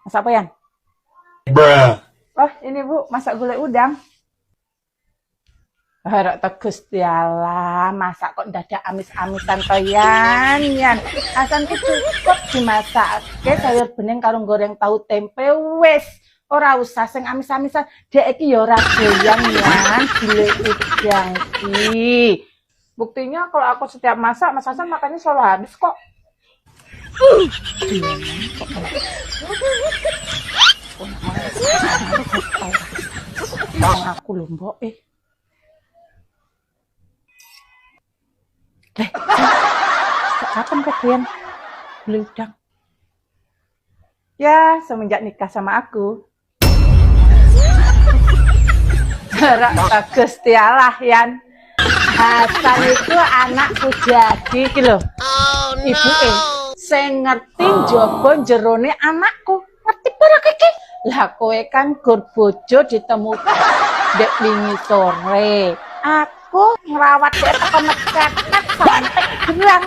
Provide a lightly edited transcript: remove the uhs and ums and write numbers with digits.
Masak apa, Yan? Bruh. Oh, ini Bu, masak gulai udang. Harap tegus dialah, masak kok dadak amis-amisan to Yan. Asanku cukup dimasak. Oke, sayur bening karo goreng tahu tempe wis. Ora usah sing amis-amisan. Dek iki ya ora doyan Yan, gulai udang iki. Buktinya kalau aku setiap masak, Mas Hasan makannya selalu habis kok. Aku lho, Mbok. Kapan kalian beli udang? Ya, semenjak nikah sama aku. Rak bagus tialah, Yan. Hasan itu anakku jadi iki lho. Ibuke sing ngerti njaba jerone anakku. Ngerti barang iki? Lah kowe kan gur bojo ditemukan dek wingi sore. Aku ngrawat dek tekan sampai gerang.